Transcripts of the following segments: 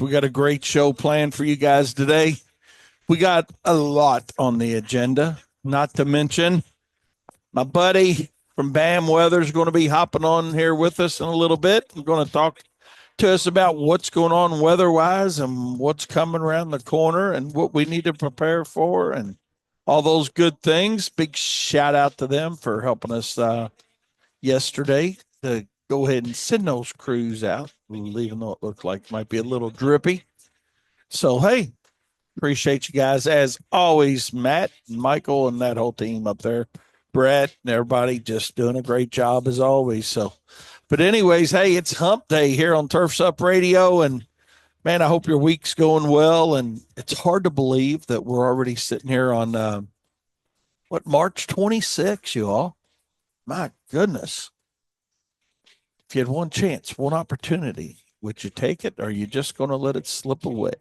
We got a great show planned for you guys today. We got a lot on the agenda, not to mention my buddy from Bam Weather is going to be hopping on here with us in a little bit. We're going to talk to us about what's going on weather-wise and what's coming around the corner and what we need to prepare for and all those good things. Big shout out to them for helping us yesterday to go ahead and send those crews out, even though it looked like it might be a little drippy. So, hey, appreciate you guys as always, Matt and Michael and that whole team up there, Brett and everybody just doing a great job as always. So, but anyways, hey, it's hump day here on Turfs Up Radio. And man, I hope your week's going well. And it's hard to believe that we're already sitting here on March 26th, you all. My goodness. If you had one chance, one opportunity, would you take it or are you just going to let it slip away?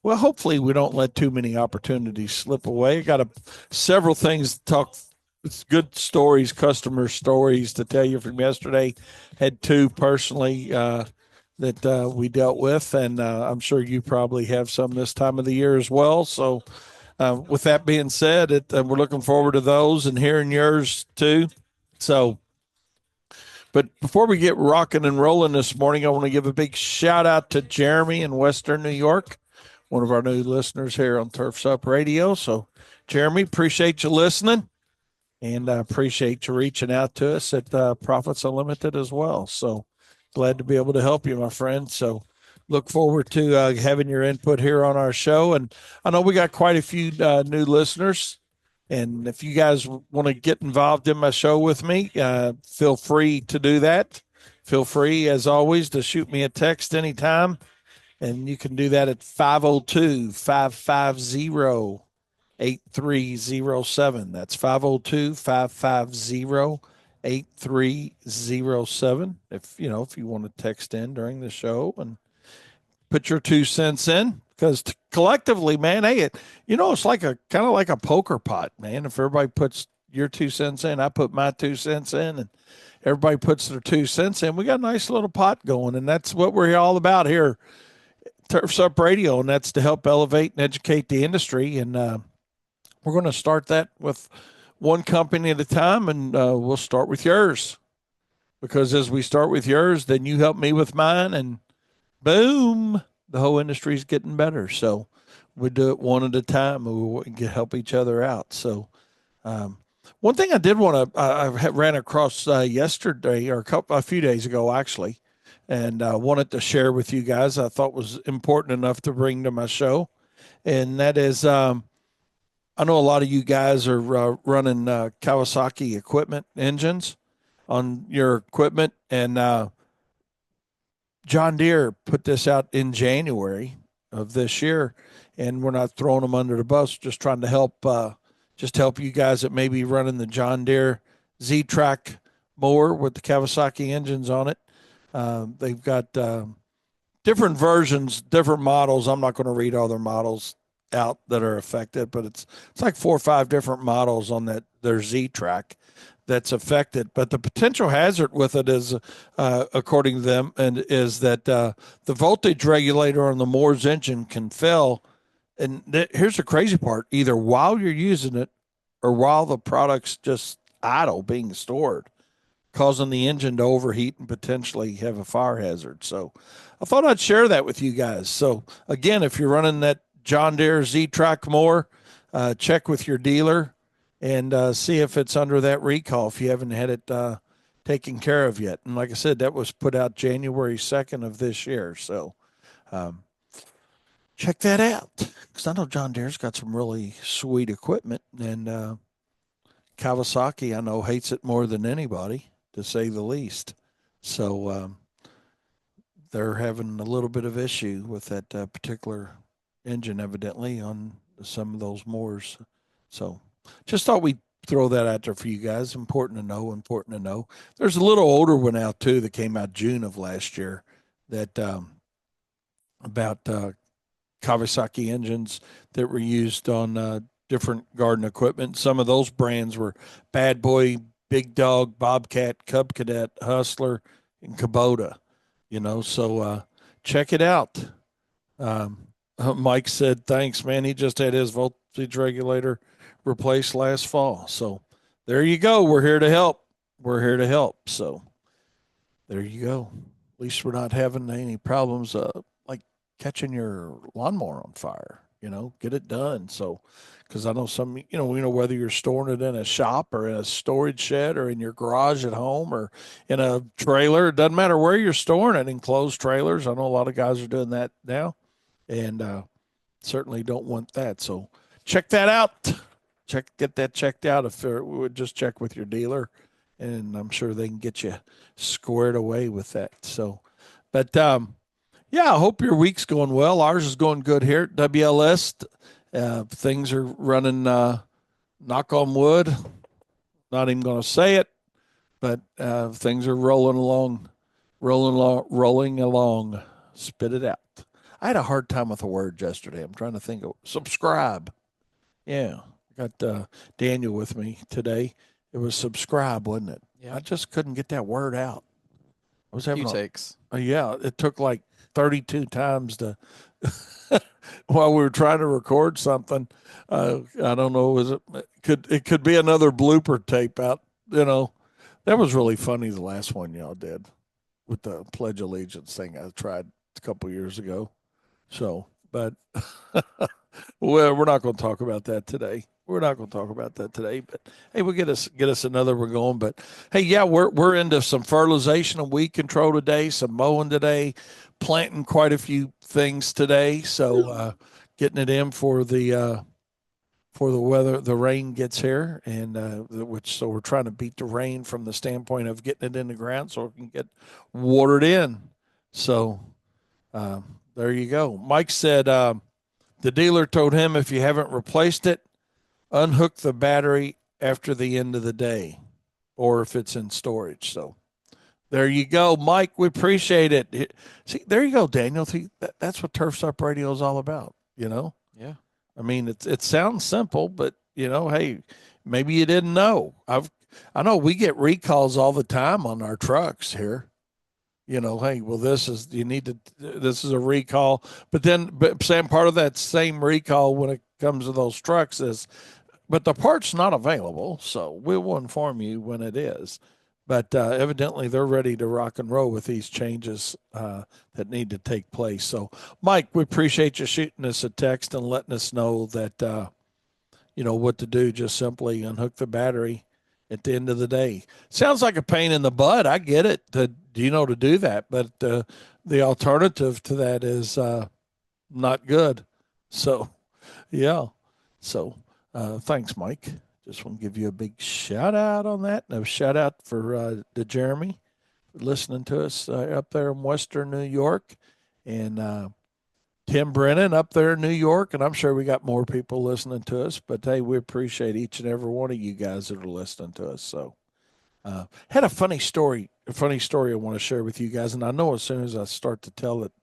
Well, hopefully we don't let too many opportunities slip away. I got several things to talk. It's good stories, customer stories to tell you from yesterday. Had two personally that we dealt with, and I'm sure you probably have some this time of the year as well. So with that being said, we're looking forward to those and hearing yours too. So, but before we get rocking and rolling this morning, I want to give a big shout out to Jeremy in Western New York, one of our new listeners here on Turfs Up Radio. So, Jeremy, appreciate you listening, and I appreciate you reaching out to us at Profits Unlimited as well. So, glad to be able to help you, my friend. So, look forward to having your input here on our show. And I know we got quite a few new listeners. And if you guys want to get involved in my show with me, feel free to do that. Feel free, as always, to shoot me a text anytime. And you can do that at 502-550-8307. That's 502-550-8307. If you want to text in during the show and put your 2 cents in, because collectively, man, hey, it's like kind of like a poker pot, man. If everybody puts your 2 cents in, I put my 2 cents in, and everybody puts their 2 cents in, we got a nice little pot going. And that's what we're all about here, Turfs Up Radio, and that's to help elevate and educate the industry. And we're going to start that with one company at a time, and we'll start with yours. Because as we start with yours, then you help me with mine, and boom, the whole industry is getting better. So we do it one at a time, and we can help each other out. So one thing I did want to, I ran across yesterday or a few days ago, actually, and wanted to share with you guys, I thought was important enough to bring to my show. And that is, I know a lot of you guys are running Kawasaki equipment engines on your equipment. And John Deere put this out in January of this year, and we're not throwing them under the bus, just trying to help you guys that may be running the John Deere Z-Track mower with the Kawasaki engines on it. They've got different versions, different models. I'm not going to read all their models out that are affected, but it's like 4 or 5 different models on their Z-Track that's affected. But the potential hazard with it is, according to them, and is that the voltage regulator on the mower's engine can fail. And here's the crazy part: either while you're using it or while the product's just idle being stored, causing the engine to overheat and potentially have a fire hazard. So I thought I'd share that with you guys. So again, if you're running that John Deere Z-Track mower, check with your dealer and see if it's under that recall if you haven't had it taken care of yet. And like I said, that was put out January 2nd of this year. So check that out, because I know John Deere's got some really sweet equipment, and Kawasaki, I know, hates it more than anybody, to say the least. So they're having a little bit of issue with that particular engine, evidently, on some of those mowers. So just thought we'd throw that out there for you guys. Important to know, important to know. There's a little older one out, too, that came out June of last year that about Kawasaki engines that were used on different garden equipment. Some of those brands were Bad Boy, Big Dog, Bobcat, Cub Cadet, Hustler, and Kubota. So check it out. Mike said, thanks, man. He just had his voltage regulator replaced last fall. So there you go. We're here to help. We're here to help. So there you go. At least we're not having any problems like catching your lawnmower on fire. Get it done. So, because I know whether you're storing it in a shop or in a storage shed or in your garage at home or in a trailer, it doesn't matter where you're storing it, enclosed trailers. I know a lot of guys are doing that now, and certainly don't want that. So check that out. Get that checked out. If we would just check with your dealer, and I'm sure they can get you squared away with that. So, but yeah, I hope your week's going well. Ours is going good here at WLS. Things are running. Knock on wood. Not even going to say it, but things are rolling along. Spit it out. I had a hard time with a word yesterday. I'm trying to think of subscribe. Yeah, I got Daniel with me today. It was subscribe, wasn't it? Yeah. I just couldn't get that word out. I was Few having takes. yeah, it took like 32 times to while we were trying to record something. I don't know, it could be another blooper tape out, That was really funny, the last one y'all did with the Pledge of Allegiance thing I tried a couple years ago. So, but well, we're not going to talk about that today. We're not going to talk about that today. But hey, we'll get us another one going. But hey, yeah, we're into some fertilization and weed control today, some mowing today, planting quite a few things today. So getting it in for the weather, the rain gets here, and so we're trying to beat the rain from the standpoint of getting it in the ground so it can get watered in. So there you go. Mike said the dealer told him if you haven't replaced it, unhook the battery after the end of the day, or if it's in storage. So there you go, Mike. We appreciate it. See, there you go, Daniel. See, that's what Turfs Up Radio is all about. Yeah. I mean, it sounds simple, but hey, maybe you didn't know. I know we get recalls all the time on our trucks here. Hey, well, this is a recall. But Sam, part of that same recall when it comes to those trucks is, but the part's not available, so we will inform you when it is. But evidently, they're ready to rock and roll with these changes that need to take place. So, Mike, we appreciate you shooting us a text and letting us know that what to do. Just simply unhook the battery at the end of the day. Sounds like a pain in the butt. I get it. To do that, but the alternative to that is not good. So, yeah. So, thanks, Mike. Just want to give you a big shout out on that, and a shout out to Jeremy listening to us up there in Western New York, and Tim Brennan up there in New York, and I'm sure we got more people listening to us. But hey, we appreciate each and every one of you guys that are listening to us. So, had a funny story. I want to share with you guys, and I know as soon as I start to tell it,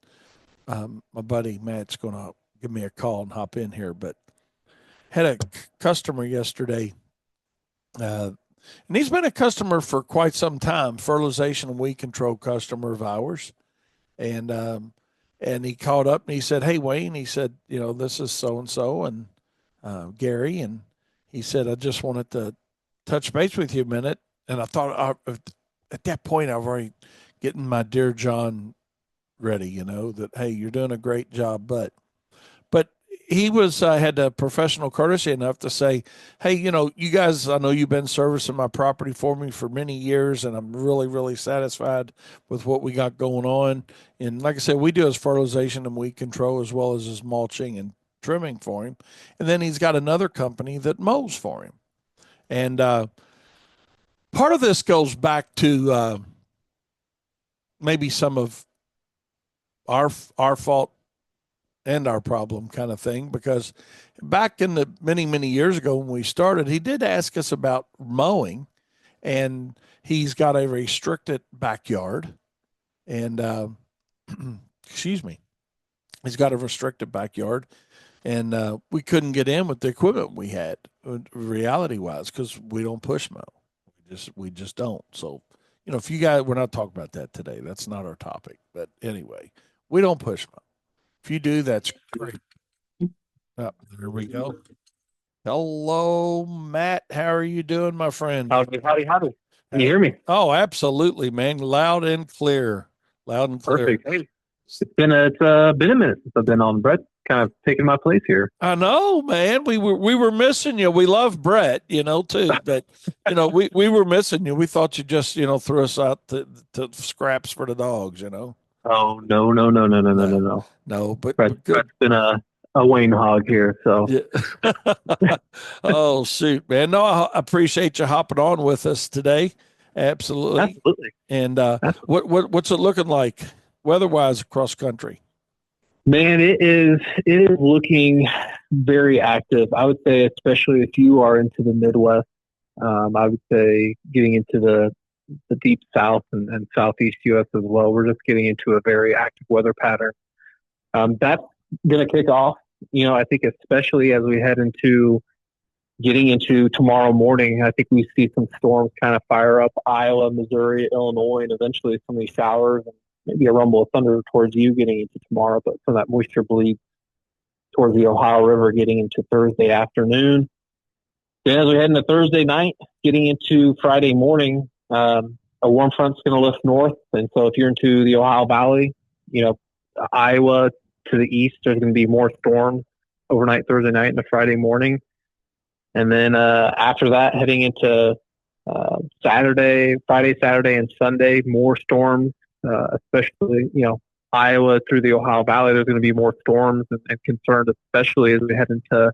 my buddy Matt's going to give me a call and hop in here. But had a customer yesterday, and he's been a customer for quite some time, fertilization and weed control customer of ours, and he called up and he said, "Hey Wayne," he said, "this is so and so and Gary," and he said, "I just wanted to touch base with you a minute." And I thought at that point I've already getting my dear John ready, that hey, you're doing a great job, but he was had the professional courtesy enough to say, "Hey, you guys, I know you've been servicing my property for me for many years, and I'm really, really satisfied with what we got going on. And like I said, we do his fertilization and weed control as well as his mulching and trimming for him. And then he's got another company that mows for him. And part of this goes back to maybe some of our fault and our problem kind of thing, because back in the many years ago when we started, he did ask us about mowing, and he's got a restricted backyard, and excuse me, he's got a restricted backyard, and we couldn't get in with the equipment we had, reality wise, because we don't push mow. We just don't. So if you guys, we're not talking about that today. That's not our topic. But anyway, we don't push mow. If you do, that's great. Oh, there we go. Hello, Matt. How are you doing, my friend? Howdy, howdy, howdy. Can you Hey. hear me? Oh, absolutely, man. Loud and clear. Loud and clear. Perfect. Hey, it's been a minute since I've been on. Brett kind of taking my place here. I know, man. We were missing you. We love Brett, too. But we were missing you. We thought you just, threw us out to scraps for the dogs. Oh no, no, no, no, no, no, No, no, no. no, but Brett's good. been a Wayne hog here, so Yeah. Oh, shoot, man. No, I appreciate you hopping on with us today. Absolutely. absolutely. And Absolutely. what's it looking like weather-wise across country? Man, it is looking very active. I would say, especially if you are into the Midwest. I would say getting into the deep South and Southeast U.S. as well. We're just getting into a very active weather pattern. That's going to kick off. I think especially as we head into getting into tomorrow morning, I think we see some storms kind of fire up Iowa, Missouri, Illinois, and eventually some of these showers and maybe a rumble of thunder towards you getting into tomorrow. But some of that moisture bleeds towards the Ohio River getting into Thursday afternoon. Then as we head into Thursday night, getting into Friday morning, a warm front's going to lift north. And so if you're into the Ohio Valley, you know, Iowa to the east, there's going to be more storms overnight Thursday night and the Friday morning. And then after that, heading into Friday, Saturday, and Sunday, more storms, especially, Iowa through the Ohio Valley. There's going to be more storms and concerns, especially as we head into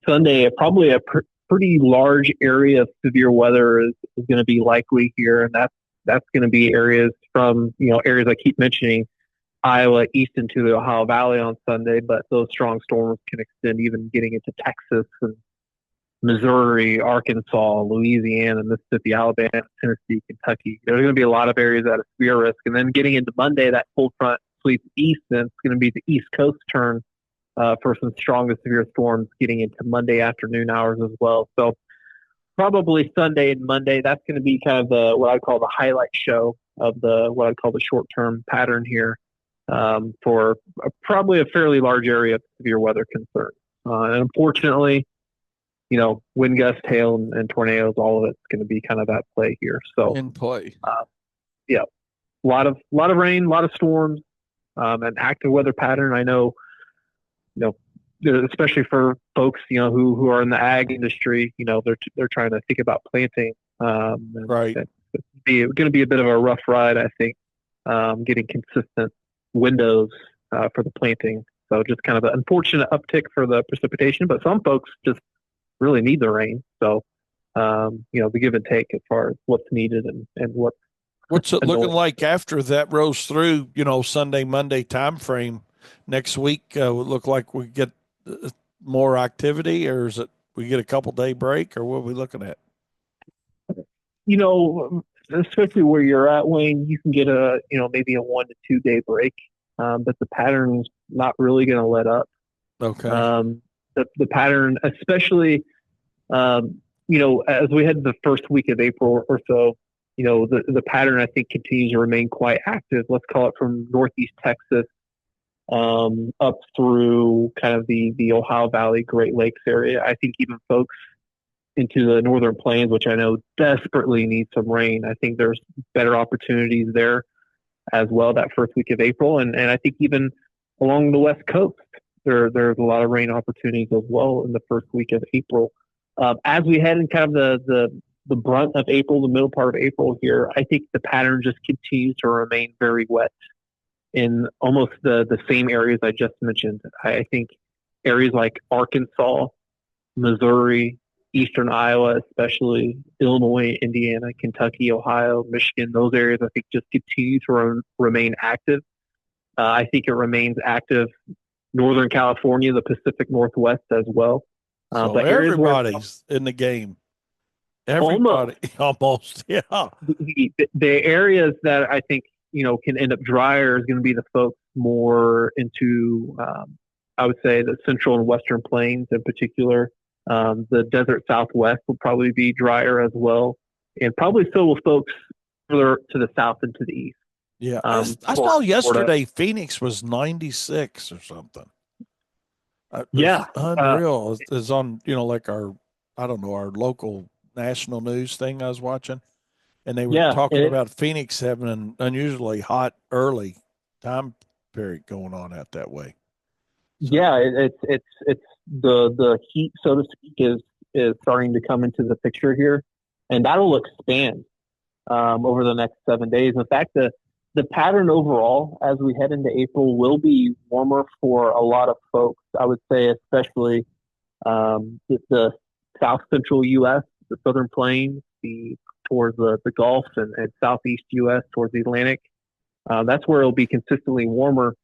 Sunday. Probably a pretty large area of severe weather is going to be likely here. And that's going to be areas from, areas I keep mentioning, Iowa east into the Ohio Valley on Sunday, but those strong storms can extend even getting into Texas and Missouri, Arkansas, Louisiana, Mississippi, Alabama, Tennessee, Kentucky. There's going to be a lot of areas at a severe risk. And then getting into Monday, that cold front sweeps east, and it's going to be the East Coast turn for some strong to severe storms getting into Monday afternoon hours as well. So probably Sunday and Monday, that's going to be kind of what I'd call the highlight show of what I'd call the short-term pattern here for probably a fairly large area of severe weather concern. And unfortunately, wind gusts, hail, and tornadoes, all of it's going to be kind of at play here. So, In play. yeah, a lot of rain, a lot of storms, an active weather pattern. I know, especially for folks, who are in the ag industry, they're trying to think about planting. Right. It's going to be a bit of a rough ride, I think, getting consistent windows for the planting. So just kind of an unfortunate uptick for the precipitation, but some folks just really need the rain. So, the give and take as far as what's needed and What's it looking annoying. like after that rolls through, Sunday, Monday time frame next week? Would look like we get more activity, or is it we get a couple day break, or what are we looking at? Especially where you're at, Wayne, you can get maybe a 1 to 2 day break, but the pattern's not really going to let up. Okay. The pattern, especially, as we head to the first week of April or so, the pattern I think continues to remain quite active. Let's call it from Northeast Texas up through kind of the Ohio Valley, Great Lakes area. I think even folks into the northern plains, which I know desperately need some rain. I think there's better opportunities there as well that first week of April. And I think even along the West Coast, there's a lot of rain opportunities as well in the first week of April. As we head in kind of the brunt of April, the middle part of April here, I think the pattern just continues to remain very wet in almost the same areas I just mentioned. I think areas like Arkansas, Missouri, eastern Iowa, especially Illinois, Indiana, Kentucky, Ohio, Michigan, those areas I think just continue to remain active. I think it remains active Northern California, the Pacific Northwest as well. So But areas where everybody's in the game. almost Everybody, almost, yeah. the areas that I think can end up drier is going to be the folks more into, I would say, the central and western plains in particular. The desert Southwest will probably be drier as well, and probably so will folks further to the south and to the east. Yeah, I for saw Florida. yesterday Phoenix was 96 or something. It Yeah, was uh, unreal. It's on, like our, I don't know, our local national news thing I was watching, and they were yeah, talking about Phoenix having an unusually hot early time period going on out that way. So, it's the heat, so to speak, is starting to come into the picture here, and that'll expand over the next 7 days. In fact, the pattern overall as we head into April will be warmer for a lot of folks. I would say, especially the south central U.S., the southern plains, the towards the Gulf and southeast U.S. towards the Atlantic. That's where it'll be consistently warmer.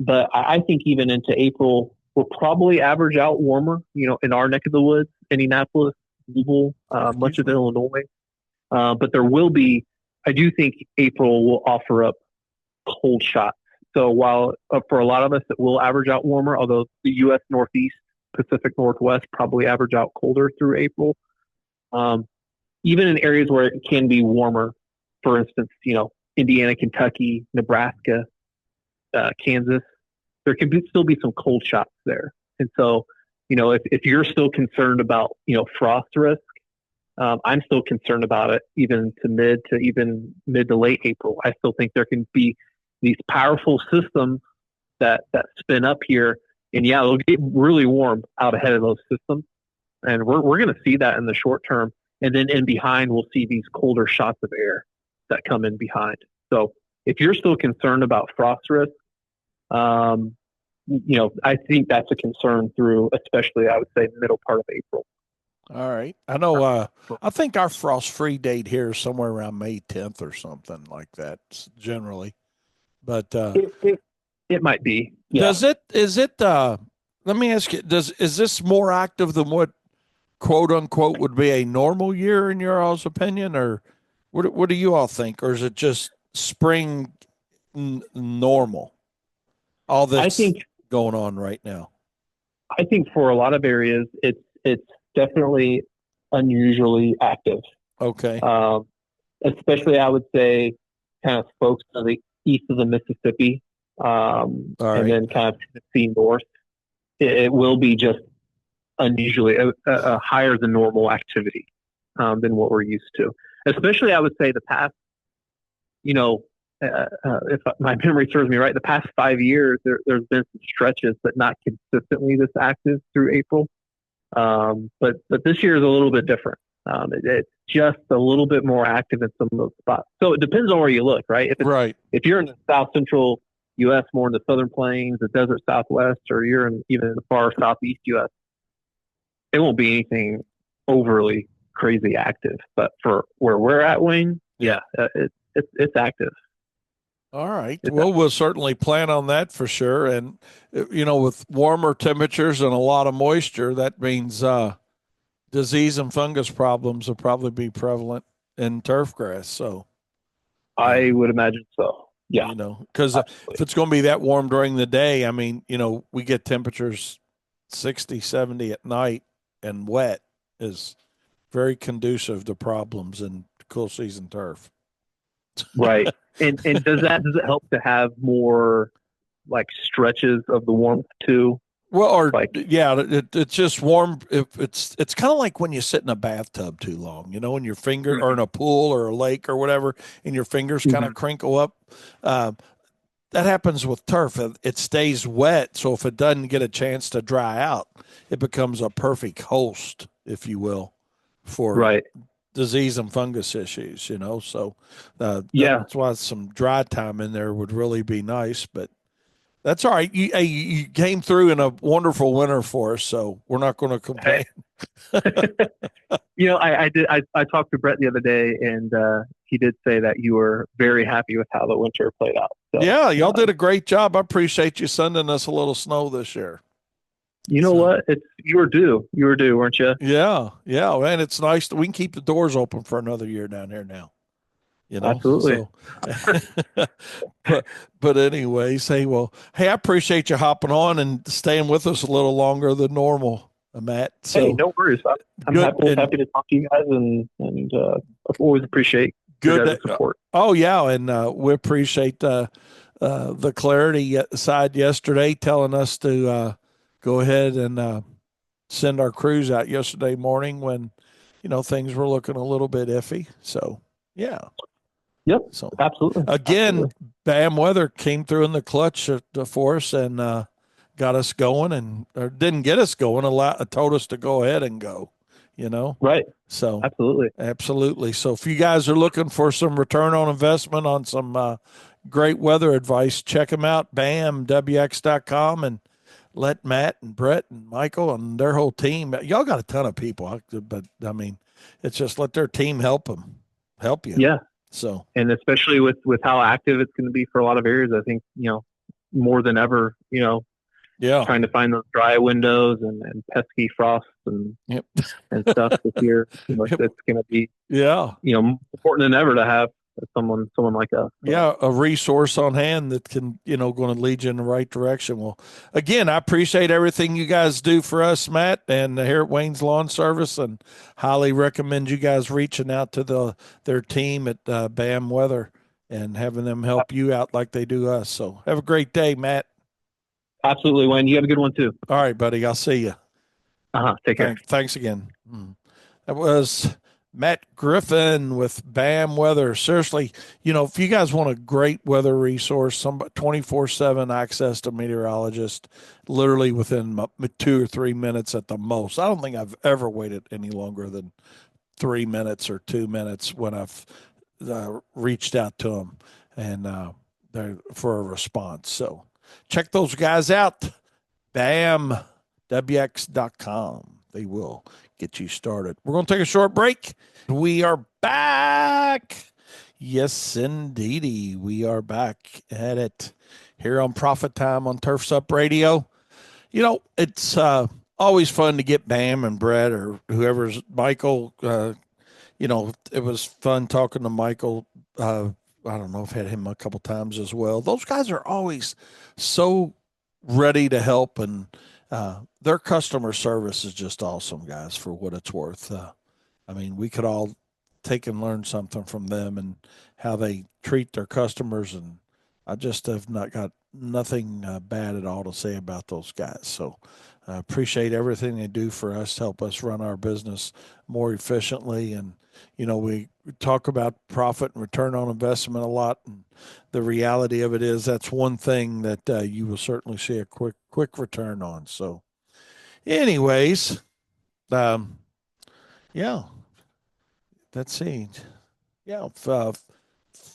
But I think even into April, we'll probably average out warmer. In our neck of the woods, Indianapolis, Louisville, much excuse of me. Illinois. But there will be. I do think April will offer up cold shots. So while for a lot of us it will average out warmer, although the U.S. Northeast, Pacific Northwest probably average out colder through April. Um, Even in areas where it can be warmer, for instance, Indiana, Kentucky, Nebraska, Kansas, there can still be some cold shots there. And so, if you're still concerned about, frost risk, I'm still concerned about it, even mid to late April. I still think there can be these powerful systems that spin up here, and yeah, it'll get really warm out ahead of those systems, and we're going to see that in the short term, and then in behind we'll see these colder shots of air that come in behind. So if you're still concerned about frost risk, um, I think that's a concern through, especially I would say, middle part of April. All right. I know, I think our frost free date here is somewhere around May 10th or something like that, generally. But It might be, yeah. let me ask you, is this more active than what quote unquote would be a normal year in your all's opinion, or what do you all think, or is it just spring normal? All I that's think going on right now. I think for a lot of areas, it's definitely unusually active. Okay. Um, Especially, I would say, kind of folks to the east of the Mississippi, All and right. then kind of Tennessee north. It will be just unusually a higher than normal activity than what we're used to. Especially, I would say the past, you know, if my memory serves me right, the past 5 years there's been some stretches, but not consistently this active through April. But this year is a little bit different. It's just a little bit more active in some of those spots. So it depends on where you look, right? Right. If you're in the south central U.S., more in the southern plains, the desert Southwest, or you're even in the far southeast U.S., it won't be anything overly crazy active. But for where we're at, Wayne, Yeah. yeah, it's active. All right. It's Well, active. we'll certainly plan on that for sure. And, with warmer temperatures and a lot of moisture, that means disease and fungus problems will probably be prevalent in turf grass. So, I would imagine so. Yeah, because if absolutely. it's going to be that warm during the day, I mean, we get temperatures 60, 70 at night, and wet is very conducive to problems in cool season turf. Right. And does it help to have more like stretches of the warmth too? Well, or Like, yeah, it's just warm. If it's kind of like when you sit in a bathtub too long, and your finger, or in mhm, a pool or a lake or whatever, and your fingers kind mhm, of crinkle up. Uh, that happens with turf. It stays wet, so if it doesn't get a chance to dry out, it becomes a perfect host, if you will, for right. disease and fungus issues. So Yeah. that's why some dry time in there would really be nice. But that's all right. You came through in a wonderful winter for us, so we're not going to Hey. complain. I talked to Brett the other day, and he did say that you were very happy with how the winter played out. So, Yeah, y'all did a great job. I appreciate you sending us a little snow this year. you know So what? You were due. You were due, weren't you? yeah, yeah, man, it's nice that we can keep the doors open for another year down here now. Absolutely. So, but anyway, hey, I appreciate you hopping on and staying with us a little longer than normal, Matt. Hey, So no worries. I'm good, happy and to talk to you guys, and I always appreciate your Good. guys' support. Oh yeah, and we appreciate the clarity side yesterday, telling us to go ahead and send our crews out yesterday morning when things were looking a little bit iffy. So yeah. Yep, So absolutely, again, absolutely. bam weather came through in the clutch for us and got us going, and or didn't get us going. Told us to go ahead and go. You know, Right, so absolutely. absolutely. So if you guys are looking for some return on investment on some great weather advice, check them out. BAMWX.com, and let Matt and Brett and Michael and their whole team. Y'all got a ton of people, but I mean, it's just let their team help you. Yeah, So and especially with how active it's going to be for a lot of areas, I think more than ever, yeah, trying to find those dry windows and pesky frosts yep, and stuff this year. It's going to be yeah. more important than ever to have someone like us. So. Yeah, a resource on hand that can, going to lead you in the right direction. Well, again, I appreciate everything you guys do for us, Matt, and here at Wayne's Lawn Service, and highly recommend you guys reaching out to their team at BAM Weather and having them help you out like they do us. So have a great day, Matt. Absolutely, Wayne. You have a good one too. All right, buddy. I'll see you. Take care. Thanks again. That was Matt Griffin with BAM Weather. Seriously, if you guys want a great weather resource, some 24/7 access to meteorologist, literally within 2 or 3 minutes at the most. I don't think I've ever waited any longer than 3 minutes or 2 minutes when I've reached out to them and for a response. So check those guys out. BAMWX.com. They will get you started. We're going to take a short break. We are back. Yes, indeedy. We are back at it here on Profit Time on Turfs Up Radio. It's always fun to get Bam and Brett or whoever's Michael. It was fun talking to Michael. I don't know, I've had him a couple times as well. Those guys are always so ready to help, and their customer service is just awesome, guys, for what it's worth. I mean, we could all take and learn something from them and how they treat their customers. And I just have not got nothing bad at all to say about those guys. So I appreciate everything they do for us, help us run our business more efficiently. And, we talk about profit and return on investment a lot. And the reality of it is that's one thing that you will certainly see a quick return on. So, anyways, um, yeah, let's see. Yeah,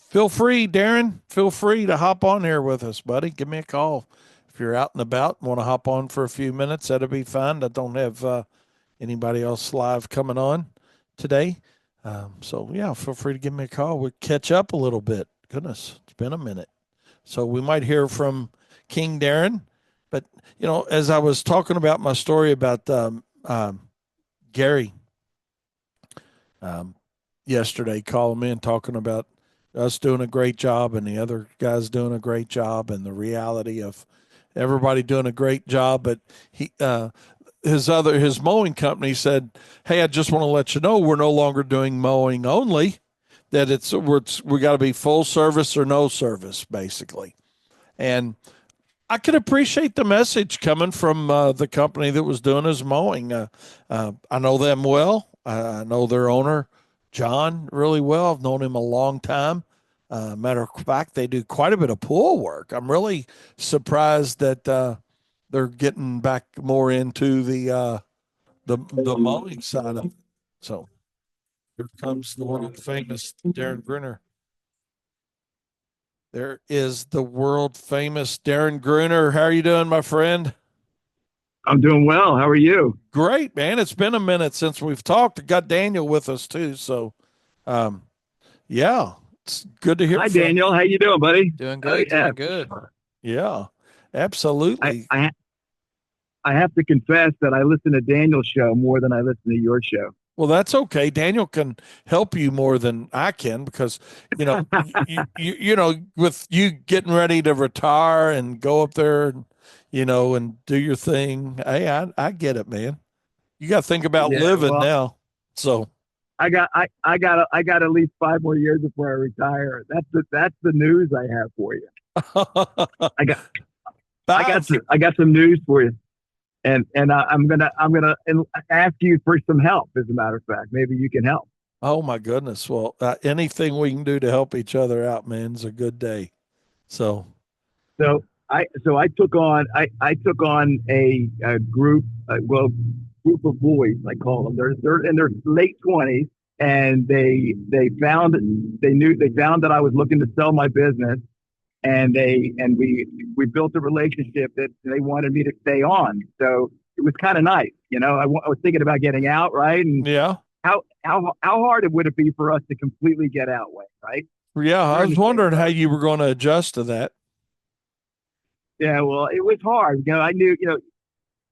feel free, Darren. Feel free to hop on here with us, buddy. Give me a call if you're out and about and want to hop on for a few minutes. That'll be fine. I don't have anybody else live coming on today. So, yeah, feel free to give me a call. We'll catch up a little bit. Goodness, it's been a minute. So, we might hear from King Darren. But, as I was talking about my story about Gary um, yesterday, calling me and talking about us doing a great job and the other guys doing a great job, and the reality of everybody doing a great job. But his mowing company said, "Hey, I just want to let you know we're no longer doing mowing only. That we got to be full service or no service, basically." And I could appreciate the message coming from the company that was doing his mowing. I know them well. I know their owner, John, really well. I've known him a long time. Matter of fact, they do quite a bit of pool work. I'm really surprised that they're getting back more into the mowing side of it. So here comes the world famous Darren Gruner. There is the world famous Darren Gruner. How are you doing, my friend? I'm doing well. How are you? Great, man. It's been a minute since we've talked. I got Daniel with us too. So, um, yeah, it's good to hear Hi, from you. Daniel. How you doing, buddy? Doing Oh good, yeah. doing good. Yeah, I, absolutely. I I have to confess that I listen to Daniel's show more than I listen to your show. Well, that's okay. Daniel can help you more than I can because, with you getting ready to retire and go up there, and do your thing. Hey, I get it, man. You got to think about Yeah. living Well, now. So, I got at least 5 more years before I retire. That's the news I have for you. I got Five. I got some news for you, and I'm gonna ask you for some help. As a matter of fact, maybe you can help. Oh my goodness. Well, anything we can do to help each other out, man, is a good day. So, So I took on a group, group of boys, I call them. They're in their late 20s, and they found that I was looking to sell my business, and we built a relationship that they wanted me to stay on. So it was kind of nice, I was thinking about getting out, right? And yeah. how hard it would it be for us to completely get out, Wayne, right? Yeah. I We're in was the same wondering how boat. you were going to adjust to that. Yeah, well, it was hard. I knew,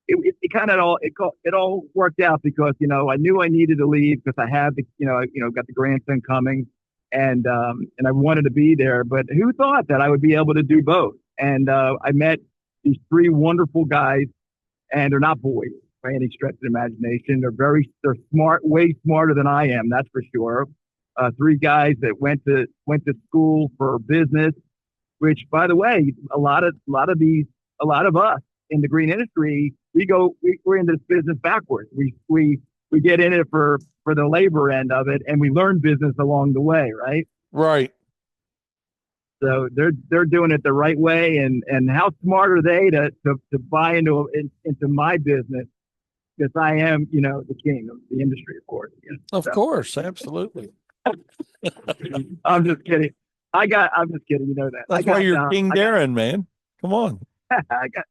it kind of all worked out because I knew I needed to leave because I had the got the grandson coming, and I wanted to be there. But who thought that I would be able to do both? And I met these three wonderful guys, and they're not boys by any stretch of the imagination. They're smart, way smarter than I am, that's for sure. Three guys that went to school for business, which, by the way, a lot of us in the green industry, we're into this business backwards. We get in it for the labor end of it, and we learn business along the way, right? Right. So they're doing it the right way, and how smart are they to buy into my business, because I am, the king of the industry, of course. Of So, course. Absolutely. I'm just kidding. I'm just kidding. You know that. That's why you're King Darren, man. Come on. I got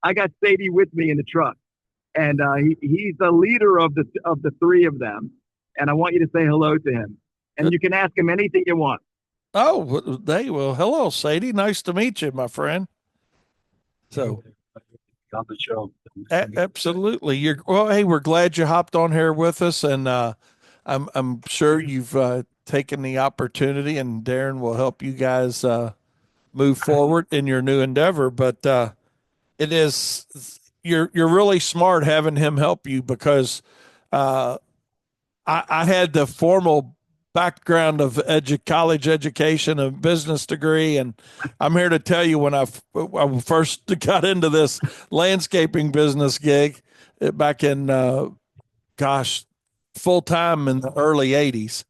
I got Sadie with me in the truck, and he's the leader of the three of them. And I want you to say hello to him, and you can ask him anything you want. Oh, they will. Hello, Sadie. Nice to meet you, my friend. So, on the show. absolutely. Well. Hey, we're glad you hopped on here with us, and I'm sure you've taken the opportunity, and Darren will help you guys move forward in your new endeavor. But it is you're really smart having him help you because uh, I had the formal background of college education and business degree, and I'm here to tell you when I first got into this landscaping business gig back in gosh, full time in the early '80s,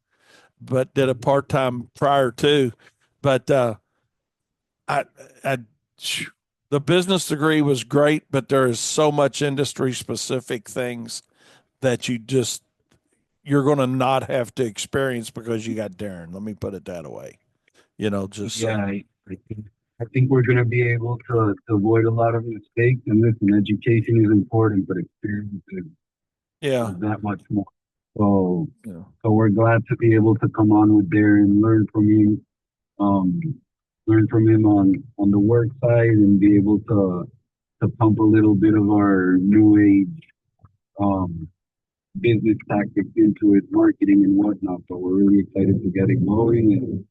but did a part time prior to. But I, I, the business degree was great, but there is so much industry specific things that you're going to not have to experience because you got Darren. Let me put it that way. Just Yeah, I think we're going to be able to avoid a lot of mistakes. And listen, education is important, but experience yeah, is that much more. So, yeah, so we're glad to be able to come on with Darren, um, learn from him on the work side, and be able to pump a little bit of our new age um, business tactics into it, marketing and whatnot. So we're really excited to get it going, and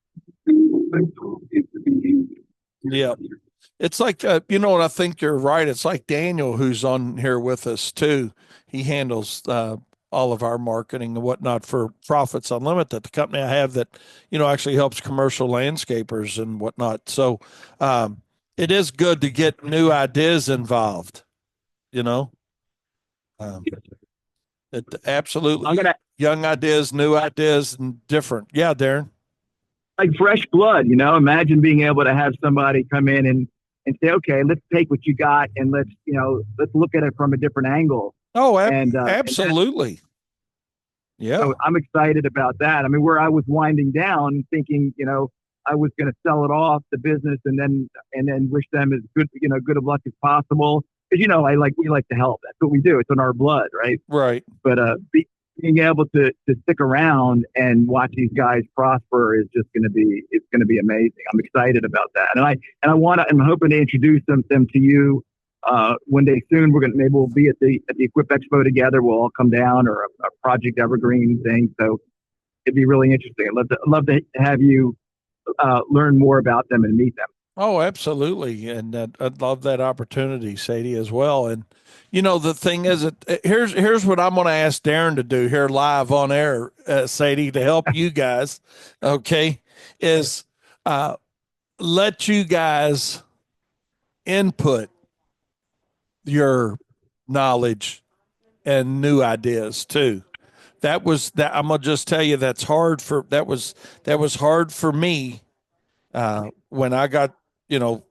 it's yeah. It's like what I think you're right. It's like Daniel, who's on here with us too. He handles all of our marketing and whatnot for Profits Unlimited, the company I have that actually helps commercial landscapers and whatnot. So it is good to get new ideas involved. You know, um, it absolutely I'm gonna young ideas, new ideas, and different. Yeah, Darren. like fresh blood. Imagine being able to have somebody come in and say, okay, let's take what you got, and let's look at it from a different angle. Oh, And absolutely. Yeah. so I'm excited about that. I mean, where I was winding down, thinking, I was going to sell it off the business, and then wish them as good of luck as possible. Because we like to help. That's what we do. It's in our blood, right? Right. But being able to stick around and watch these guys prosper is just it's going to be amazing. I'm excited about that, and I'm hoping to introduce them to you one day soon. Maybe we'll be at the Equip Expo together. We'll all come down, or a Project Evergreen thing. So it'd be really interesting. I'd love to have you learn more about them and meet them. Oh, absolutely. And I'd love that opportunity, Sadie, as well. And the thing is that here's what I'm going to ask Darren to do here live on air, Sadie, to help you guys. Okay, is uh, let you guys input your knowledge and new ideas too. That was that. I'm gonna just tell you that was hard for me when I got you know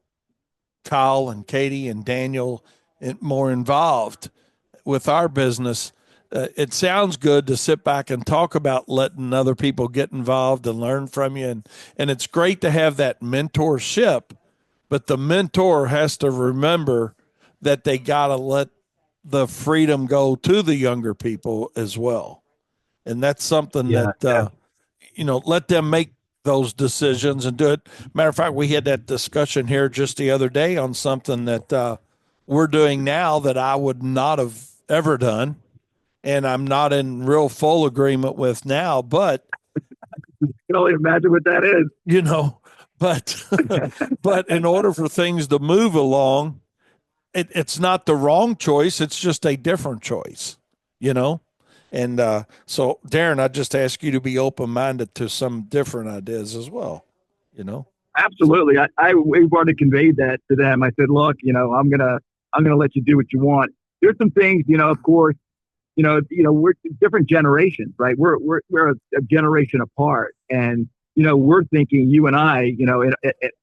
Kyle and Katie and Daniel more involved with our business. It sounds good to sit back and talk about letting other people get involved and learn from you, and it's great to have that mentorship. But the mentor has to remember that they got to let the freedom go to the younger people as well, and that's something Yeah, that let them make those decisions and do it. Matter of fact, we had that discussion here just the other day on something that we're doing now that I would not have ever done, and I'm not in real full agreement with now. But You can only imagine what that is. you know, but but in order for things to move along, it's not the wrong choice. It's just a different choice, you know? And so, Darren, I just ask you to be open minded to some different ideas as well, you know? So, Absolutely. We've already conveyed that to them. I said, look, I'm gonna let you do what you want. There's some things, of course, we're different generations, right? We're a generation apart, and we're thinking, you and I,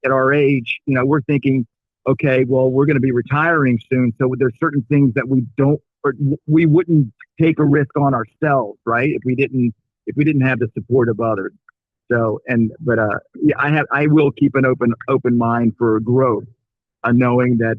at our age, we're thinking, okay, well, we're going to be retiring soon, so there's certain things that we don't, or we wouldn't take a risk on ourselves, right? If we didn't have the support of others. So, yeah, I will keep an open mind for growth, knowing that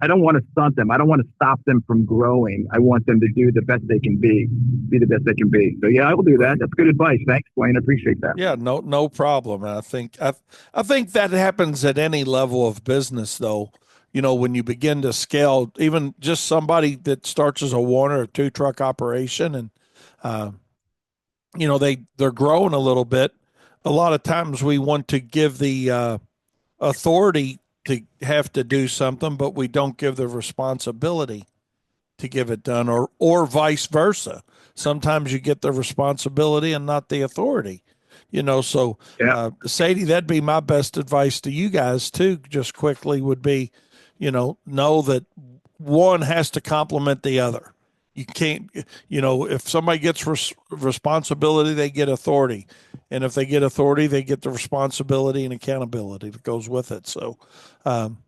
I don't want to stunt them. I don't want to stop them from growing. I want them to do the best they can be the best they can be. So yeah, I will do that. That's good advice. Thanks, Wayne. I appreciate that. yeah, no problem. I think that happens at any level of business, though. When you begin to scale, even just somebody that starts as a one or two truck operation, and uh, they're growing a little bit. A lot of times we want to give the authority to have to do something, but we don't give the responsibility to give it done, or vice versa. Sometimes you get the responsibility and not the authority. So Yeah, Sadie, that'd be my best advice to you guys too. Just quickly would be, know that one has to complement the other. You can't, if somebody gets responsibility, they get authority. And if they get authority, they get the responsibility and accountability that goes with it. So um,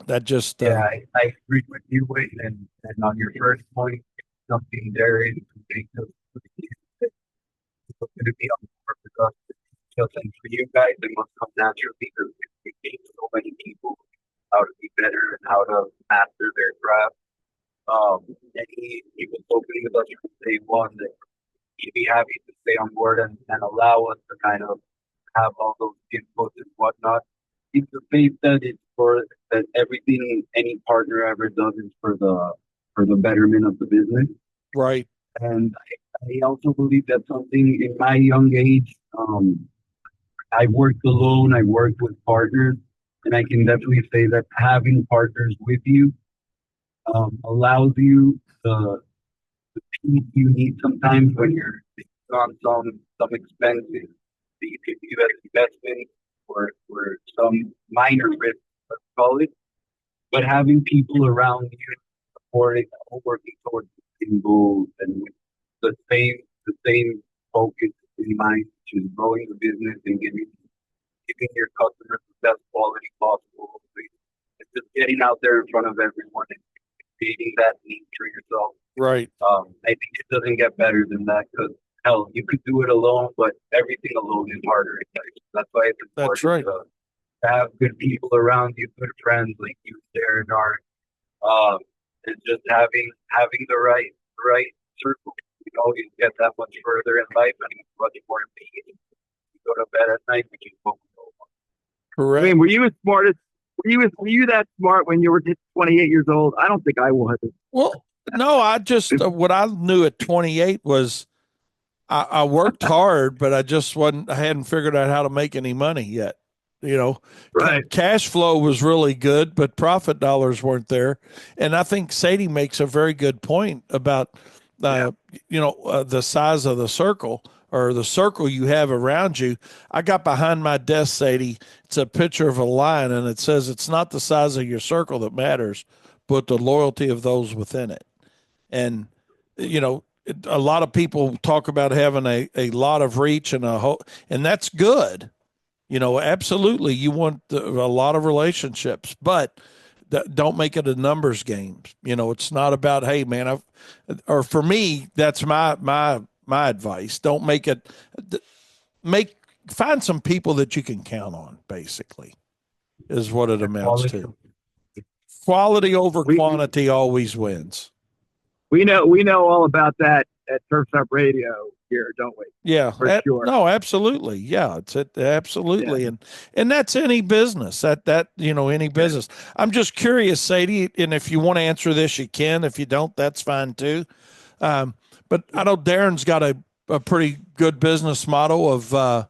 that just, yeah, I agree with you, Wade. And on your first point, something there is to make those going to be on board with us. Just and for you guys, it must come naturally because we teach so many people how to be better and how to master their craft. And he was open with us from day one that he'd be happy to stay on board and allow us to kind of have all those inputs and whatnot. It's the faith that it's for that everything any partner ever does is for the betterment of the business. right. And I also believe that something in my young age, I worked alone, I worked with partners, and I can definitely say that having partners with you allows you the peace you need sometimes when you're on some expenses that you could do as investment or some minor risk, let's call it. But having people around you supporting, working towards the same goals and with the same focus in mind, which is growing the business and giving your customers the best quality possible. It's just getting out there in front of everyone and creating that need for yourself. Right. I think it doesn't get better than that because hell, you could do it alone, but everything alone is harder in life. That's why it's That's important right. to have good people around you, good friends like you, Darren, are, um, and just having the right circle. You know, you get that much further in life and it's much more immediate. You go to bed at night, but you focus on. I Correct. mean, were you that smart when you were 28 years old? I don't think I was. Well, no, I just, what I knew at 28 was I worked hard, but I hadn't figured out how to make any money yet. You know, Right. cash flow was really good, but profit dollars weren't there. And I think Sadie makes a very good point about, Yeah. uh, the size of the circle or the circle you have around you. I got behind my desk, Sadie. It's a picture of a lion, and it says it's not the size of your circle that matters, but the loyalty of those within it. And a lot of people talk about having a lot of reach and and that's good. Absolutely, you want a lot of relationships, but don't make it a numbers game. It's not about, hey man, or for me, that's my advice. Don't make it. Make Find some people that you can count on. Basically, is what it amounts Quality. to. Quality over We quantity always wins. we know all about that at Turfs Up Radio here, don't we? Yeah. For sure. No, absolutely. Yeah, Yeah. absolutely. And that's any business. Any Yeah. business. I'm just curious, Sadie, and if you want to answer this, you can. If you don't, that's fine too. But I know Darren's got a pretty good business model of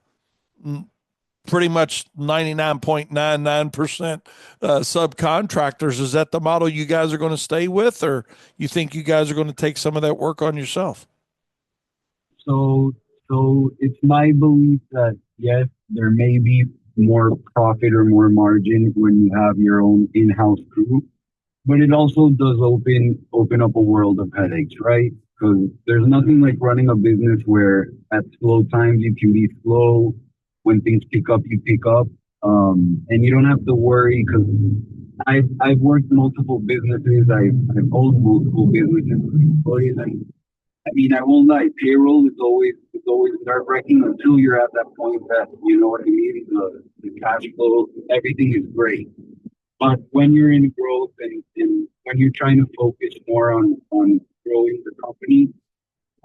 pretty much 99.99% subcontractors. Is that the model you guys are going to stay with, or you think you guys are going to take some of that work on yourself? So, so it's my belief that yes, there may be more profit or more margin when you have your own in-house crew, but it also does open up a world of headaches, right? Because there's nothing like running a business where at slow times you can be slow. When things pick up, you pick up, and you don't have to worry because I've worked multiple businesses. I've owned multiple businesses with employees, and I mean, I won't lie, payroll is always nerve wracking until you're at that point that you know what I mean. The cash flow, everything is great. But when you're in growth and when you're trying to focus more on growing the company,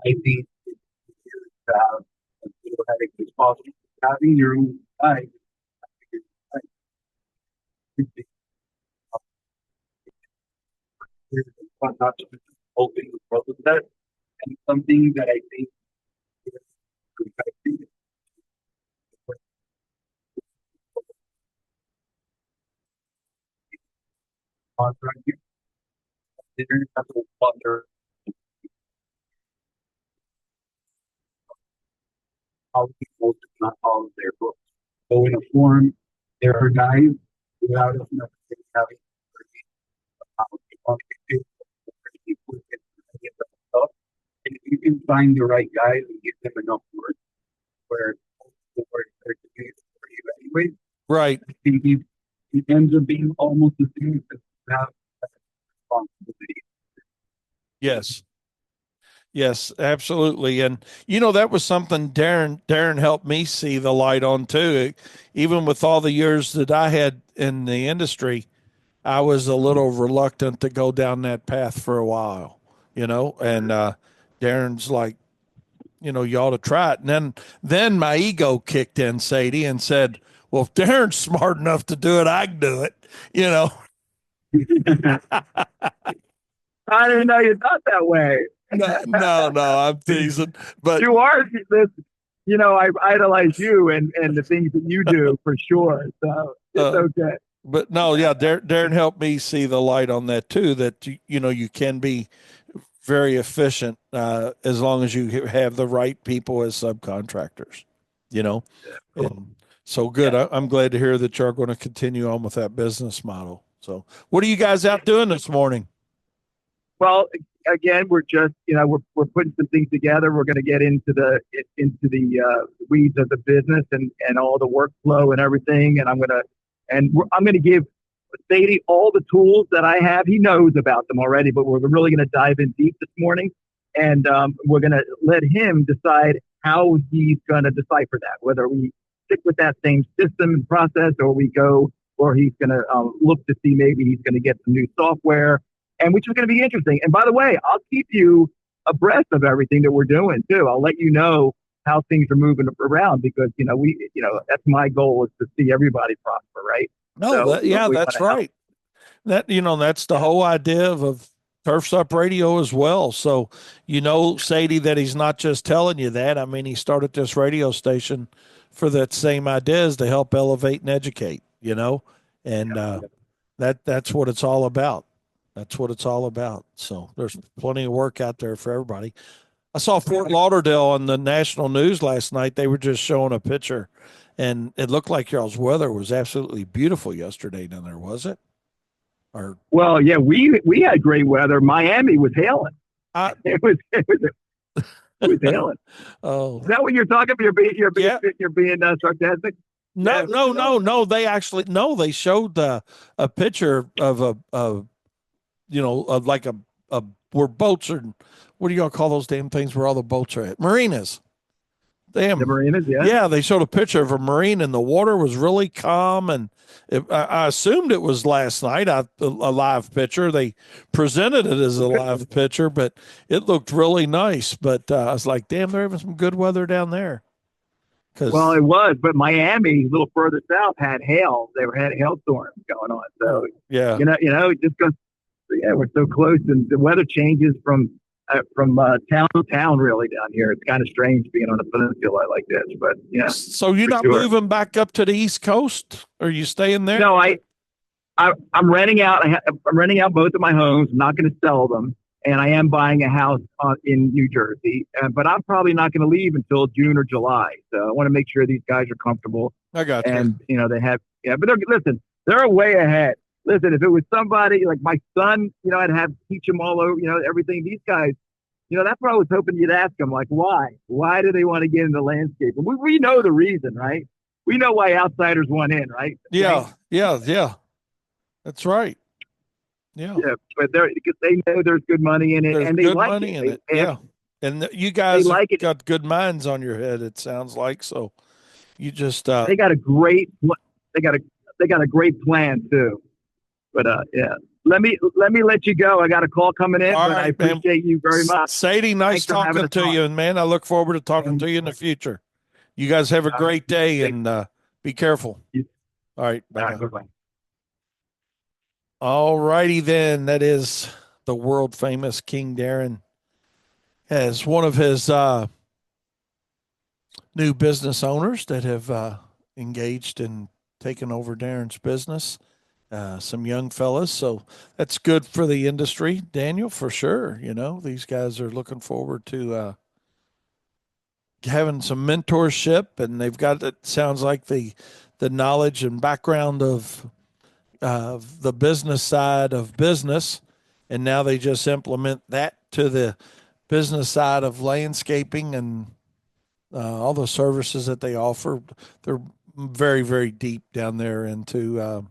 I think to have as little headache as possible. Having your own guys, but not just open the world with that. And something that I think is contracting, they're have to wonder how people do not follow their books. So in a form, there are guys without us necessarily having how they want to get people get stuff. And if you can find the right guys and give them enough work where the work they're doing is for you anyway, Right. I think it ends up being almost the same as you have that responsibility. Yes. Yes, absolutely. And that was something Darren helped me see the light on too. Even with all the years that I had in the industry, I was a little reluctant to go down that path for a while, and Darren's like, you ought to try it. And then my ego kicked in, Sadie, and said, well, if Darren's smart enough to do it, I can do it, you know. I didn't know you thought that way. No, I'm teasing. But You are this. I idolize you and the things that you do for sure. So it's uh, okay. but no, yeah, Darren helped me see the light on that too. That you can be very efficient as long as you have the right people as subcontractors. You know, Cool. and so good. Yeah. I'm glad to hear that you're going to continue on with that business model. So, what are you guys out doing this morning? Well, again, we're just we're putting some things together. We're going to get into the weeds of the business and all the workflow and everything. And I'm gonna give Sadie all the tools that I have. He knows about them already, but we're really going to dive in deep this morning, and we're going to let him decide how he's going to decipher that. Whether we stick with that same system and process, or he's going to look to see maybe he's going to get some new software, and which is going to be interesting. And by the way, I'll keep you abreast of everything that we're doing too. I'll let you know how things are moving around because that's my goal is to see everybody prosper, right? No, So that's right. That's the whole idea of Turfs Up Radio as well. So, Sadie, that he's not just telling you that. I mean, he started this radio station for that same idea is to help elevate and educate, and that's what it's all about. That's what it's all about. So there's plenty of work out there for everybody. I saw Fort Lauderdale on the national news last night. They were just showing a picture, and it looked like y'all's weather was absolutely beautiful yesterday down there, was it? Or Well, yeah, we had great weather. Miami was hailing. I, It was hailing. oh, Is that what you're talking about? yeah. You're being sarcastic. No, Yeah. no, no, no. They actually no. They showed a picture of of like a where boats are. What do you gonna call those damn things where all the boats are at? Marinas. The Damn. marinas, yeah. Yeah, they showed a picture of a marine, and the water was really calm. And I assumed it was last night. A live picture. They presented it as a live picture, but it looked really nice. But I was like, damn, they're having some good weather down there. Well, Because it was, but Miami, a little further south, had hail. They had hailstorms going on. So yeah, just because we're so close, and the weather changes from town to town. Really, down here, it's kind of strange being on a peninsula like this. But yeah, so you're for not sure. moving back up to the East Coast? Are you staying there? No, I'm renting out. I'm renting out both of my homes. I'm not going to sell them, and I am buying a house in New Jersey. But I'm probably not going to leave until June or July. So I want to make sure these guys are comfortable, I got you. and they have. Yeah, but listen, they're way ahead. Listen, if it was somebody like my son, I'd have teach them all over, everything. These guys, that's what I was hoping you'd ask them. Like, why? Why do they want to get into landscape? We know the reason, right? We know why outsiders want in, right? Yeah, yeah, yeah. That's right. Yeah. Yeah, but because they know there's good money in it, There's and they good like money it. in it. They Yeah. And you they guys have like it. got good minds on your head, it sounds like. So you just They got a great. They got a they got a great plan too. But yeah, let me let you go. I got a call coming in, all but I right, man. appreciate you very much. Sadie, nice Thanks for having talking us to on. you. And man, I look forward to talking to you in the future. You guys have a great day and be careful. All right. Bye now. Bye-bye. All righty then. That is the world famous King Darren as one of his new business owners that have engaged in taking over Darren's business. Some young fellas, so that's good for the industry, Daniel, for sure. These guys are looking forward to having some mentorship, and they've got it sounds like the knowledge and background of the business side of business, and now they just implement that to the business side of landscaping and all the services that they offer. They're very, very deep down there into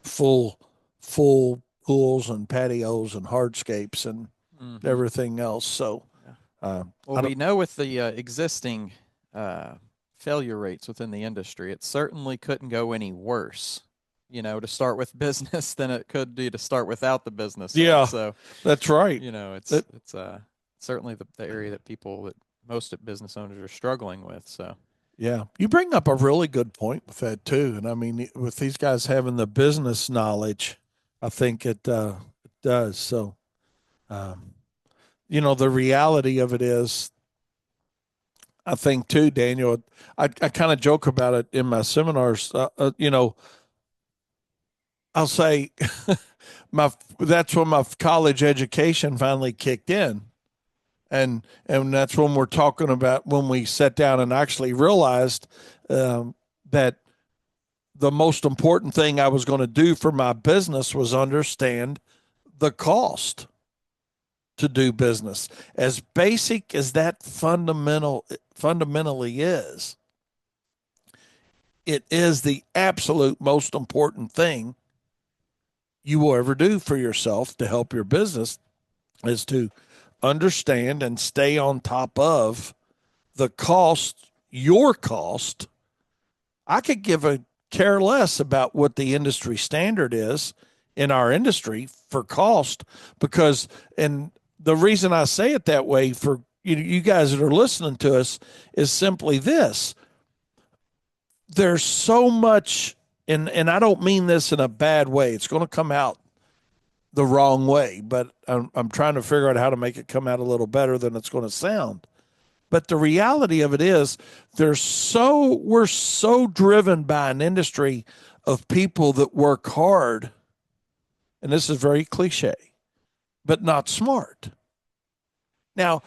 full pools and patios and hardscapes and everything else. So, well, we know with the existing failure rates within the industry, it certainly couldn't go any worse. To start with business than it could do to start without the business. Yeah, so that's right. It's certainly the area that most business owners are struggling with. So. Yeah, you bring up a really good point with that too, and I mean, with these guys having the business knowledge, I think it does. So, the reality of it is, I think too, Daniel. I kind of joke about it in my seminars. I'll say, that's when my college education finally kicked in. And that's when we're talking about when we sat down and actually realized that the most important thing I was going to do for my business was understand the cost to do business. As basic as that fundamentally is, it is the absolute most important thing you will ever do for yourself to help your business is to understand and stay on top of the cost, your cost. I could give a care less about what the industry standard is in our industry for cost because, and the reason I say it that way for you guys that are listening to us is simply this. There's so much, and I don't mean this in a bad way. It's going to come out the wrong way, but I'm trying to figure out how to make it come out a little better than it's going to sound. But the reality of it is we're so driven by an industry of people that work hard, and this is very cliche, but not smart. Now,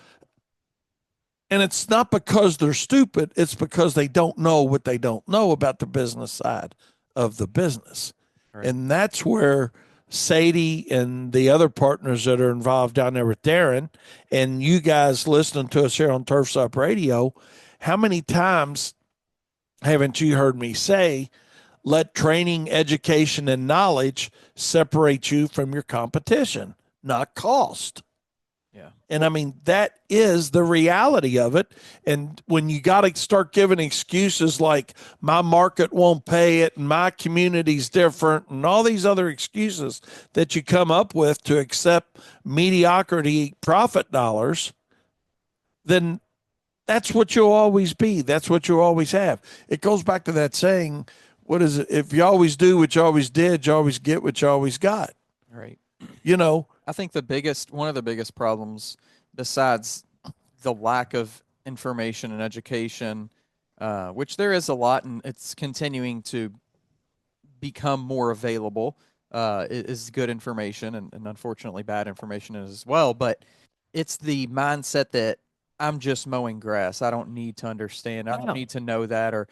and it's not because they're stupid, it's because they don't know what they don't know about the business side of the business. Right. And that's where Sadie and the other partners that are involved down there with Darren and you guys listening to us here on Turfs Up Radio, how many times haven't you heard me say, let training, education, and knowledge separate you from your competition, not cost? Yeah. And I mean, that is the reality of it. And when you got to start giving excuses like my market won't pay it and my community's different and all these other excuses that you come up with to accept mediocrity profit dollars, then that's what you'll always be. That's what you'll always have. It goes back to that saying, what is it? If you always do what you always did, you always get what you always got. Right. You know, I think one of the biggest problems, besides the lack of information and education, which there is a lot, and it's continuing to become more available, is good information, and unfortunately bad information as well. But it's the mindset that I'm just mowing grass. I don't need to understand. I don't need to know that. Or,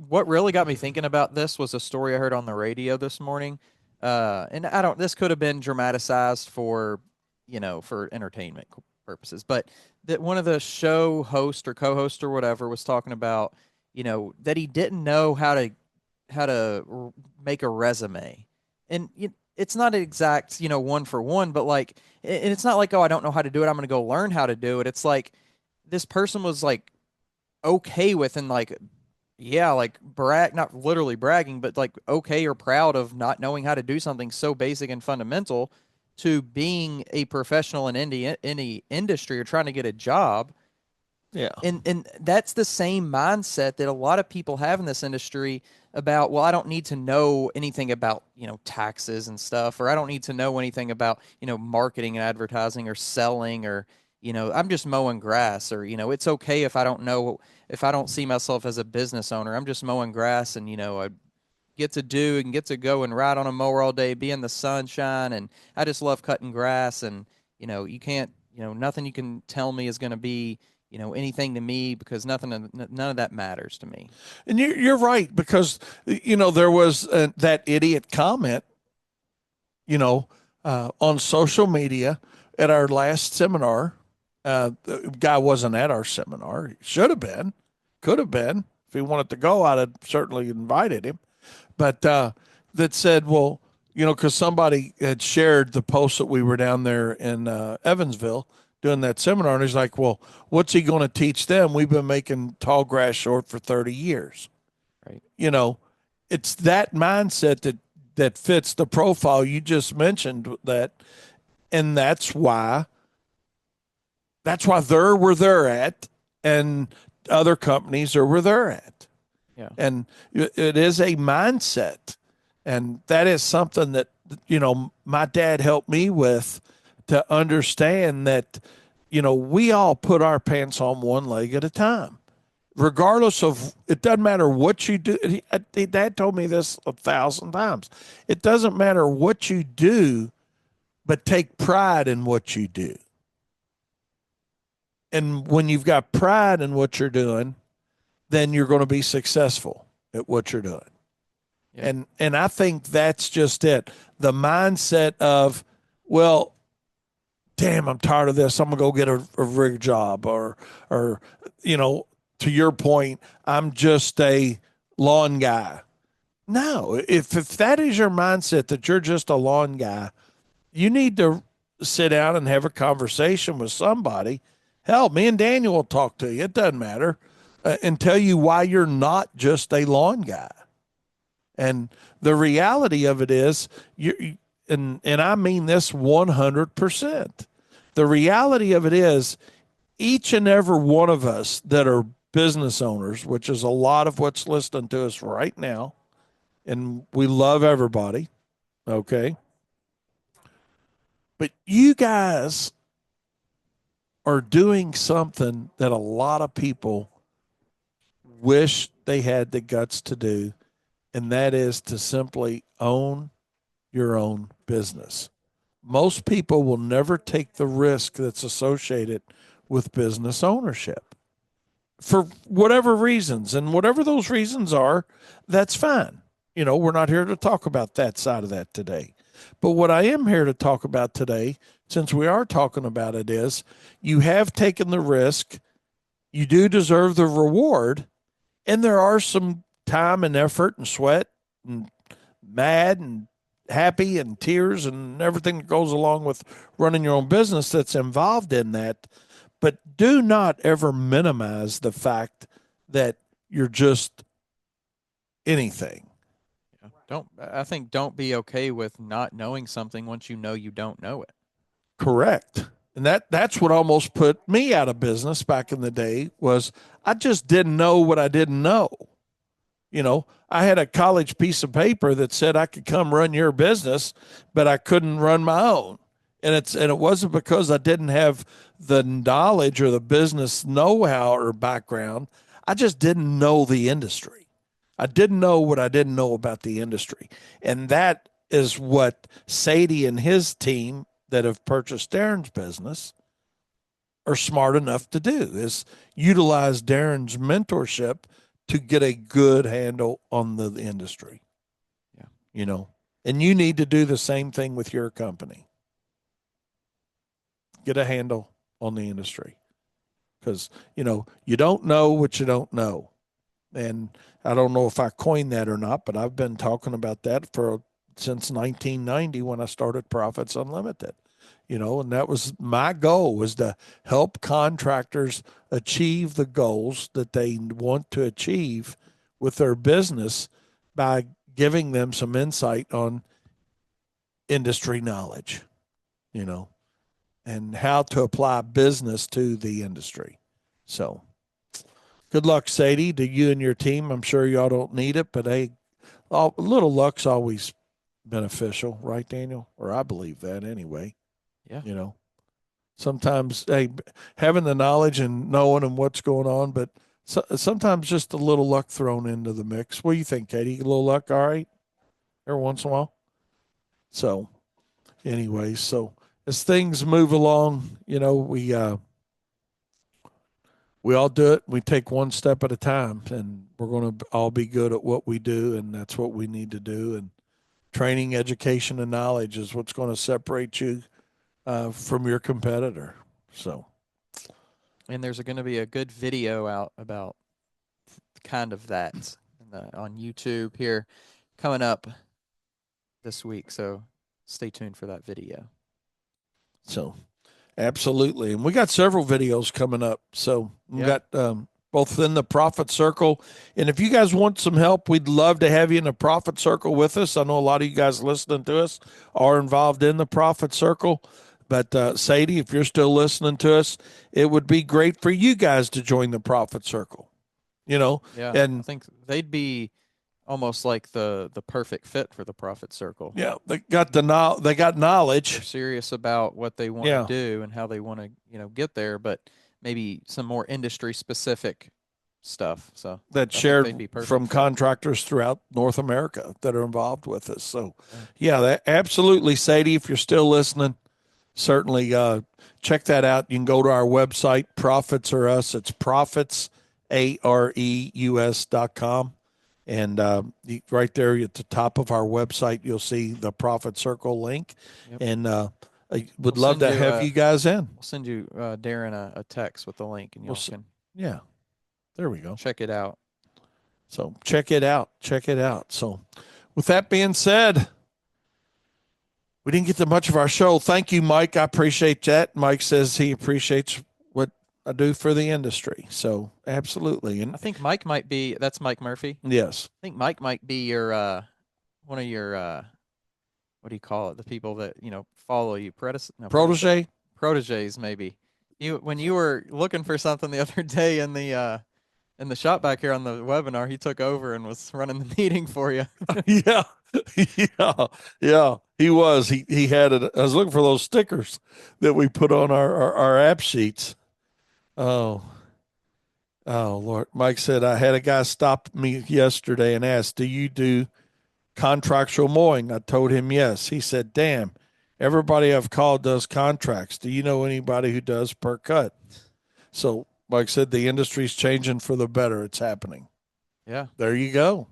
what really got me thinking about this was a story I heard on the radio this morning. And this could have been dramatized for entertainment purposes, but that one of the show host or co-host or whatever was talking about, that he didn't know how to make a resume. And it's not exact, one for one, but like, and it's not like, oh, I don't know how to do it, I'm going to go learn how to do it. It's like this person was like okay with, and like, yeah, like not literally bragging, but like okay or proud of not knowing how to do something so basic and fundamental to being a professional in any industry or trying to get a job. yeah. And that's the same mindset that a lot of people have in this industry about, well, I don't need to know anything about, taxes and stuff, or I don't need to know anything about, marketing and advertising or selling, or, I'm just mowing grass, or, it's okay if I don't see myself as a business owner. I'm just mowing grass, and, I get to go and ride on a mower all day, be in the sunshine, and I just love cutting grass. And you can't, nothing you can tell me is going to be, anything to me, because none of that matters to me. And you're right, because there was that idiot comment, on social media at our last seminar. The guy wasn't at our seminar. He should have been, could have been. If he wanted to go, I'd have certainly invited him. But that said, well, because somebody had shared the post that we were down there in Evansville doing that seminar, and he's like, well, what's he going to teach them? We've been making tall grass short for 30 years. Right. It's that mindset that fits the profile you just mentioned, and that's why they're where they're at, and other companies are where they're at. Yeah. And it is a mindset. And that is something that, my dad helped me with, to understand that, we all put our pants on one leg at a time, regardless of, it doesn't matter what you do. Dad told me this 1,000 times. It doesn't matter what you do, but take pride in what you do. And when you've got pride in what you're doing, then you're going to be successful at what you're doing. Yeah. And I think that's just it. The mindset of, well, damn, I'm tired of this. I'm gonna go get a rig job, or to your point, I'm just a lawn guy. No, if that is your mindset, that you're just a lawn guy, you need to sit down and have a conversation with somebody. Hell, me and Daniel will talk to you. It doesn't matter, and tell you why you're not just a lawn guy. And the reality of it is, and I mean this 100%. The reality of it is, each and every one of us that are business owners, which is a lot of what's listening to us right now, and we love everybody, okay? But you guys are doing something that a lot of people wish they had the guts to do, and that is to simply own your own business. Most people will never take the risk that's associated with business ownership for whatever reasons. And whatever those reasons are, that's fine. We're not here to talk about that side of that today. But what I am here to talk about today, since we are talking about it, is you have taken the risk, you do deserve the reward, and there are some time and effort and sweat and mad and happy and tears and everything that goes along with running your own business that's involved in that. But do not ever minimize the fact that you're just anything. Don't be okay with not knowing something once you know you don't know it. Correct. And that's what almost put me out of business back in the day was I just didn't know what I didn't know. I had a college piece of paper that said I could come run your business, but I couldn't run my own. And it wasn't because I didn't have the knowledge or the business know-how or background. I just didn't know the industry. I didn't know what I didn't know about the industry. And that is what Sadie and his team that have purchased Darren's business are smart enough to do, is utilize Darren's mentorship to get a good handle on the industry. Yeah. And you need to do the same thing with your company. Get a handle on the industry because, you don't know what you don't know. And I don't know if I coined that or not, but I've been talking about that since 1990 when I started Profits Unlimited. And that was my goal, was to help contractors achieve the goals that they want to achieve with their business by giving them some insight on industry knowledge, and how to apply business to the industry. So good luck, Sadie, to you and your team. I'm sure y'all don't need it, but hey, a little luck's always beneficial, right, Daniel? Or I believe that anyway. Yeah. Sometimes, hey, having the knowledge and knowing and what's going on, but sometimes just a little luck thrown into the mix. What do you think, Katie? A little luck, all right, every once in a while. So, anyway, as things move along, we all do it. We take one step at a time, and we're going to all be good at what we do, and that's what we need to do. And training, education, and knowledge is what's going to separate you from your competitor. So, and there's going to be a good video out about kind of that on YouTube here coming up this week. So stay tuned for that video. So, absolutely. And we got several videos coming up. So we got both in the Profit Circle. And if you guys want some help, we'd love to have you in the Profit Circle with us. I know a lot of you guys listening to us are involved in the Profit Circle. But Sadie, if you're still listening to us, it would be great for you guys to join the Profit Circle. Yeah, and I think they'd be almost like the perfect fit for the Profit Circle. Yeah, they got knowledge. They're serious about what they want to do and how they want to, get there, but maybe some more industry specific stuff. So that's shared from contractors throughout North America that are involved with us. So, absolutely, Sadie, if you're still listening, certainly check that out. You can go to our website, Profits or Us. It's profits.areus.com. And right there at the top of our website, you'll see the Profit Circle link. Yep. And I would love to have you guys in. We'll send you, Darren, a text with the link, and you can. Yeah, there we go. Check it out. So check it out. So with that being said, we didn't get to much of our show. Thank you, Mike. I appreciate that. Mike says he appreciates what I do for the industry. So absolutely. And I think Mike might be, that's Mike Murphy. Yes. I think Mike might be your, one of your, what do you call it? The people that, follow you. Protege? Proteges, maybe. When you were looking for something the other day in the shop back here on the webinar, he took over and was running the meeting for you. Yeah. He was. He had it. I was looking for those stickers that we put on our app sheets. Oh, oh Lord. Mike said I had a guy stop me yesterday and asked, "Do you do contractual mowing?" I told him yes. He said, "Damn, everybody I've called does contracts. Do you know anybody who does per cut?" So Mike said the industry's changing for the better. It's happening. Yeah. There you go.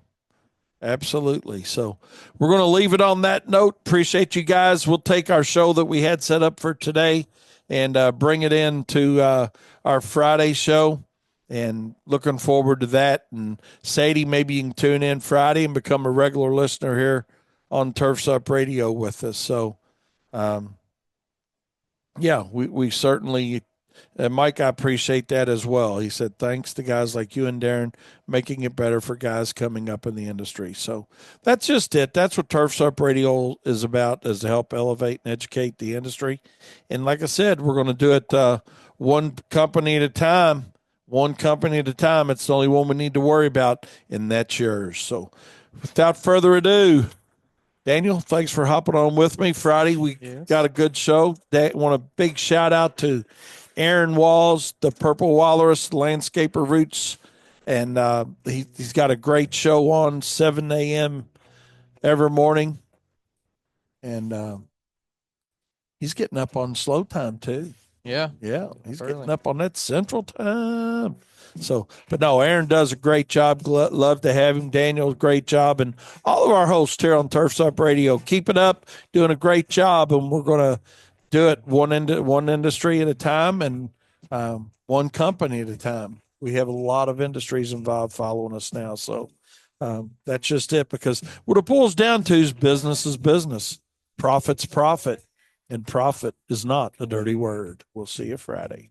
Absolutely. So we're going to leave it on that note. Appreciate you guys. We'll take our show that we had set up for today and bring it into our Friday show. And looking forward to that. And Sadie, maybe you can tune in Friday and become a regular listener here on Turfs Up Radio with us. So, yeah, we certainly Mike, I appreciate that as well. He said, thanks to guys like you and Darren making it better for guys coming up in the industry. So that's just it. That's what Turfs Up Radio is about, is to help elevate and educate the industry. And like I said, we're going to do it one company at a time. One company at a time. It's the only one we need to worry about, and that's yours. So without further ado, Daniel, thanks for hopping on with me. Friday, we got a good show. Want a big shout out to Aaron Walls, the Purple Walrus, Landscaper Roots, and he's got a great show on 7 a.m. every morning. And he's getting up on slow time, too. Yeah. Yeah, he's getting up on that central time. So, but no, Aaron does a great job. Love to have him. Daniel's great job. And all of our hosts here on Turfs Up Radio, keep it up, doing a great job. And we're going to do it one industry at a time and one company at a time. We have a lot of industries involved following us now. So that's just it, because what it boils down to is business. Profit's profit, and profit is not a dirty word. We'll see you Friday.